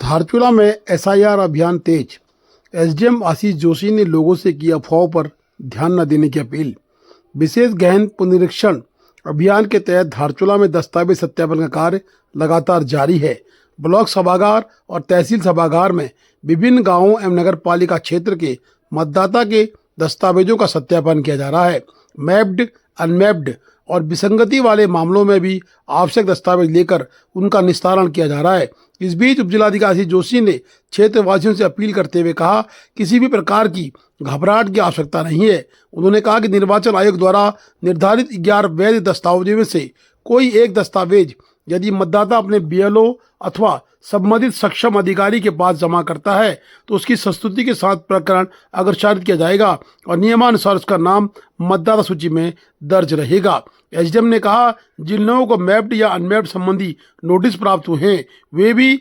धारचूला में एसआईआर अभियान तेज। एसडीएम आशीष जोशी ने लोगों से की अफवाहों पर ध्यान न देने की अपील। विशेष गहन पुनरीक्षण अभियान के तहत धारचूला में दस्तावेज सत्यापन का कार्य लगातार जारी है। ब्लॉक सभागार और तहसील सभागार में विभिन्न गांवों एवं नगर पालिका क्षेत्र के मतदाता के दस्तावेजों का सत्यापन किया जा रहा है। मैप्ड, अनमैप्ड और विसंगति वाले मामलों में भी आवश्यक दस्तावेज लेकर उनका निस्तारण किया जा रहा है। इस बीच उपजिलाधिकारी आशीष जोशी ने क्षेत्रवासियों से अपील करते हुए कहा, किसी भी प्रकार की घबराहट की आवश्यकता नहीं है। उन्होंने कहा कि निर्वाचन आयोग द्वारा निर्धारित 11 वैध दस्तावेजों में से कोई एक दस्तावेज यदि मतदाता अपने बीएलओ अथवा संबंधित सक्षम अधिकारी के पास जमा करता है तो उसकी संस्तुति के साथ प्रकरण अग्रसारित किया जाएगा और नियमानुसार उसका नाम मतदाता सूची में दर्ज रहेगा। एसडीएम ने कहा, जिन लोगों को मैप्ड या अनमैप्ड संबंधी नोटिस प्राप्त हुए हैं वे भी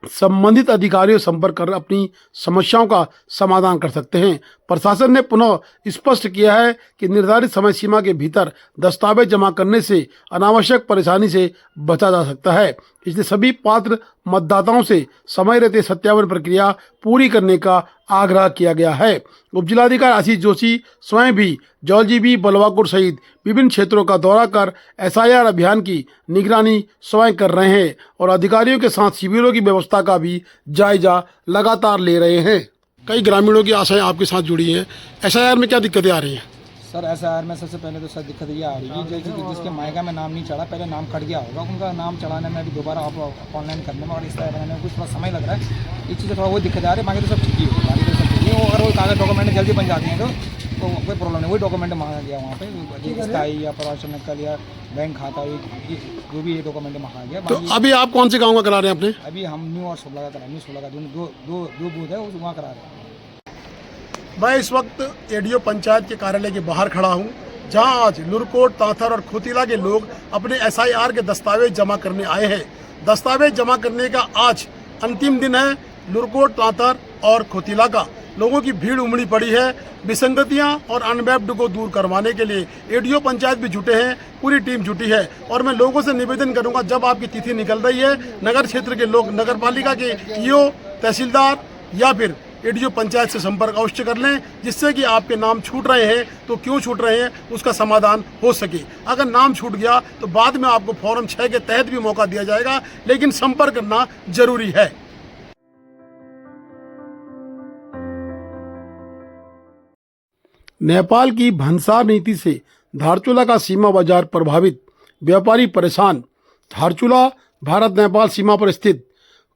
संबंधित अधिकारियों से संपर्क कर अपनी समस्याओं का समाधान कर सकते हैं। प्रशासन ने पुनः स्पष्ट किया है कि निर्धारित समय सीमा के भीतर दस्तावेज जमा करने से अनावश्यक परेशानी से बचा जा सकता है, इसलिए सभी पात्र मतदाताओं से समय रहते सत्यापन प्रक्रिया पूरी करने का आग्रह किया गया है। उपजिलाधिकारी आशीष जोशी स्वयं भी जौलजीबी, बलवाकुर सहित विभिन्न क्षेत्रों का दौरा कर एसआईआर अभियान की निगरानी स्वयं कर रहे हैं और अधिकारियों के साथ शिविरों की व्यवस्था का भी जायजा लगातार ले रहे हैं। कई ग्रामीणों की आशाएं आपके साथ जुड़ी हैं। एसआईआर में क्या दिक्कतें आ रही हैं? सर एसआईआर में सबसे पहले तो सर दिक्कत ये आ रही है जैसे कि जिसके मायका में नाम नहीं चढ़ा, पहले नाम कट गया होगा, उनका नाम चढ़ाने में अभी दोबारा ऑनलाइन करने में और इस तरह बनाने में कुछ थोड़ा समय लग रहा है। इस चीज़ से थोड़ा वो दिक्कत आ रही है। बाकी तो सब ठीक ही है, बाकी तो सब ठीक है। अगर वो कागज डॉक्यूमेंट जल्दी बन जाते हैं तो कोई प्रॉब्लम नहीं। वही डॉक्यूमेंट मांगा गया वहाँ पे स्थायी या प्रवासन नकल या बैंक खाता जो भी ये डॉक्यूमेंट मांगा गया। तो अभी आप कौन से गाँव का करा रहे हैं अपने? अभी हम न्यू और 16 का करा, न्यू 16 का दो बूथ है वहाँ करा रहे हैं। मैं इस वक्त एडीओ पंचायत के कार्यालय के बाहर खड़ा हूं, जहां आज लुरकोट, तांथर और खोतीला के लोग अपने एसआईआर के दस्तावेज जमा करने आए हैं। दस्तावेज जमा करने का आज अंतिम दिन है। लुरकोट, तांथर और खोतीला का लोगों की भीड़ उमड़ी पड़ी है। विसंगतियां और अनमैप्ड को दूर करवाने के लिए एडीओ पंचायत भी जुटे हैं, पूरी टीम जुटी है। और मैं लोगों से निवेदन करूंगा, जब आपकी तिथि निकल रही है, नगर क्षेत्र के लोग नगर पालिका के ईओ, तहसीलदार या फिर एडीओ पंचायत से संपर्क अवश्य कर लें, जिससे कि आपके नाम छूट रहे हैं तो क्यों छूट रहे हैं उसका समाधान हो सके। अगर नाम छूट गया तो बाद में आपको फॉर्म 6 के तहत भी मौका दिया जाएगा, लेकिन संपर्क करना जरूरी है। नेपाल की भंसार नीति से धारचूला का सीमा बाजार प्रभावित, व्यापारी परेशान। धारचूला भारत नेपाल सीमा पर स्थित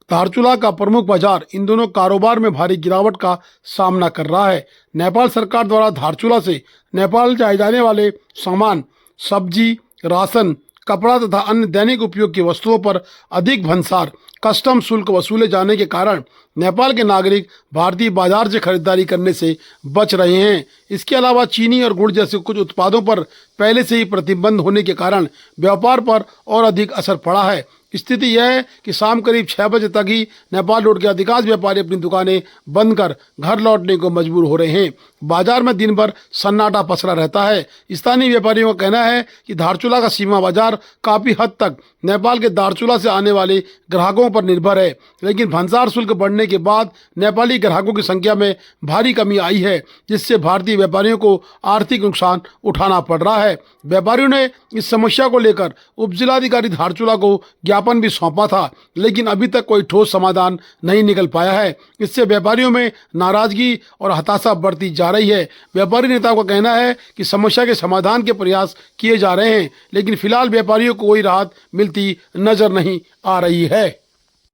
धारचूला का प्रमुख बाजार इन दोनों कारोबार में भारी गिरावट का सामना कर रहा है। नेपाल सरकार द्वारा धारचूला से नेपाल जाए जाने वाले सामान, सब्जी, राशन, कपड़ा तथा अन्य दैनिक उपयोग की वस्तुओं पर अधिक भंसार कस्टम शुल्क वसूले जाने के कारण नेपाल के नागरिक भारतीय बाजार से खरीदारी करने से बच रहे हैं। इसके अलावा चीनी और गुड़ जैसे कुछ उत्पादों पर पहले से ही प्रतिबंध होने के कारण व्यापार पर और अधिक असर पड़ा है। स्थिति यह है कि शाम करीब 6 बजे तक ही नेपाल रोड के अधिकांश व्यापारी अपनी दुकानें बंद कर घर लौटने को मजबूर हो रहे हैं। बाजार में दिन भर सन्नाटा पसरा रहता है। स्थानीय व्यापारियों का कहना है कि धारचूला का सीमा बाजार काफी हद तक नेपाल के धारचूला से आने वाले ग्राहकों पर निर्भर है, लेकिन भंसार शुल्क बढ़ने के बाद नेपाली ग्राहकों की संख्या में भारी कमी आई है, जिससे भारतीय व्यापारियों को आर्थिक नुकसान उठाना पड़ रहा है। व्यापारियों ने इस समस्या को लेकर उपजिलाधिकारी धारचूला को ज्ञापन भी सौंपा था, लेकिन अभी तक कोई ठोस समाधान नहीं निकल पाया है। इससे व्यापारियों में नाराजगी और हताशा बढ़ती जा रही है। व्यापारी नेताओं का कहना है कि समस्या के समाधान के प्रयास किए जा रहे हैं, लेकिन फिलहाल व्यापारियों को कोई राहत मिलती नजर नहीं आ रही है।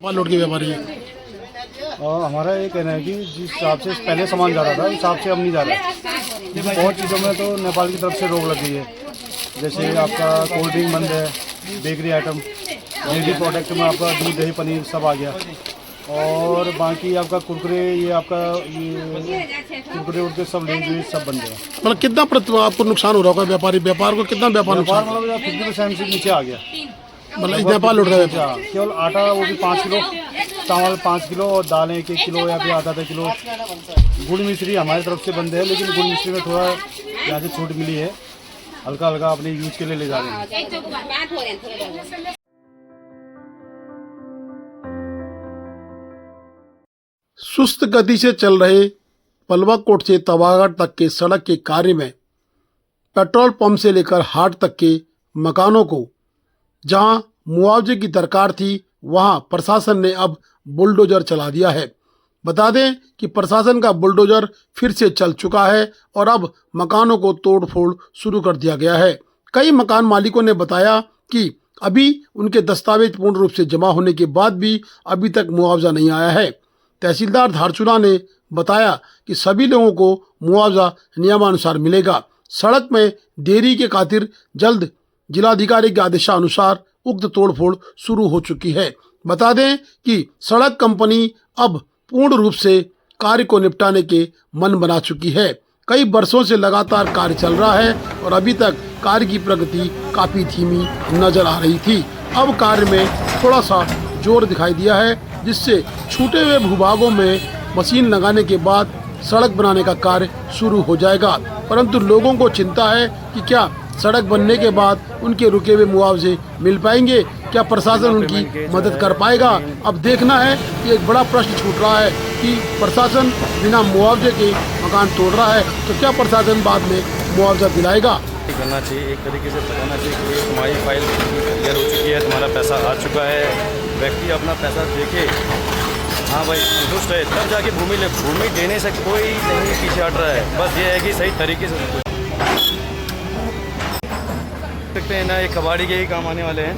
लौट के व्यापारी हमारा ये कहना है कि जिस हिसाब से पहले सामान जा रहा था उस हिसाब से अब नहीं जा रहा है। बहुत चीज़ों में तो नेपाल की तरफ से रोक लग गई है, जैसे आपका कोल्ड ड्रिंक बंद है, बेकरी आइटम, डेयरी प्रोडक्ट में आपका दूध, दही, पनीर सब आ गया। और बाकी आपका कुरकुरे, ये आपका ये कुरकुरे उरकुरे सब लेंगे, सब बन गया। मतलब कितना आपको नुकसान हो रहा होगा? व्यापार को कितना नुकसान? मतलब 50% से नीचे आ गया। मतलब नेपाल लौट रहा है। केवल आटा वो भी 5 किलो, चावल 5 किलो और दालें 1 किलो या फिर आधा किलो। गुड़ मिश्री हमारी तरफ से बंद है, लेकिन गुड़ मिश्री में थोड़ा यहाँ से छूट मिली है, हल्का हल्का अपने यूज के लिए ले जा रहे हैं। सुस्त गति से चल रहे पलवाकोट से तवागढ़ तक के सड़क के कार्य में पेट्रोल पंप से लेकर हाट तक के मकानों को जहां मुआवजे की दरकार थी वहां प्रशासन ने अब बुलडोजर चला दिया है। बता दें कि प्रशासन का बुलडोजर फिर से चल चुका है और अब मकानों को तोड़फोड़ शुरू कर दिया गया है। कई मकान मालिकों ने बताया कि अभी उनके दस्तावेज पूर्ण रूप से जमा होने के बाद भी अभी तक मुआवजा नहीं आया है। तहसीलदार धारचूला ने बताया कि सभी लोगों को मुआवजा नियमानुसार मिलेगा। सड़क में देरी के खातिर जल्द जिलाधिकारी के आदेशानुसार उक्त तोड़फोड़ शुरू हो चुकी है। बता दें कि सड़क कंपनी अब पूर्ण रूप से कार्य को निपटाने के मन बना चुकी है। कई वर्षों से लगातार कार्य चल रहा है और अभी तक कार्य की प्रगति काफी धीमी नजर आ रही थी। अब कार्य में थोड़ा सा जोर दिखाई दिया है, जिससे छूटे हुए भूभागों में मशीन लगाने के बाद सड़क बनाने का कार्य शुरू हो जाएगा। परंतु लोगों को चिंता है कि क्या सड़क बनने के बाद उनके रुके हुए मुआवजे मिल पाएंगे, क्या प्रशासन उनकी मदद कर पाएगा। अब देखना है कि एक बड़ा प्रश्न छूट रहा है कि प्रशासन बिना मुआवजे के मकान तोड़ रहा है तो क्या प्रशासन बाद में मुआवजा दिलाएगा। करना चाहिए, एक तरीके से बताना चाहिए कि ये तुम्हारी फाइल क्लियर हो चुकी है, तुम्हारा पैसा आ चुका है, व्यक्ति अपना पैसा देके हाँ भाई संतुष्ट है, तब जाके भूमि देने से कोई नहीं पीछे हट रहा है। बस ये है कि सही तरीके से सकते हैं ना, ये कबाड़ी के ही काम आने वाले हैं।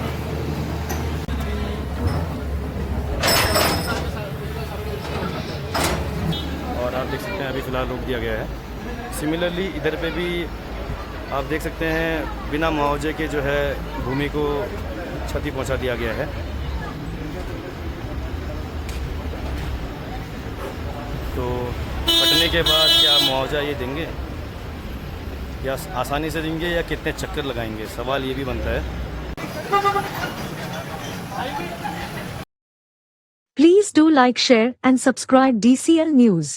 और आप देख सकते हैं अभी फ़िलहाल रोक दिया गया है। सिमिलरली इधर पे भी आप देख सकते हैं बिना मुआवजे के जो है भूमि को क्षति पहुंचा दिया गया है। तो कटने के बाद क्या मुआवजा ये देंगे या आसानी से देंगे या कितने चक्कर लगाएंगे, सवाल ये भी बनता है। Please do like, share and subscribe DCL News.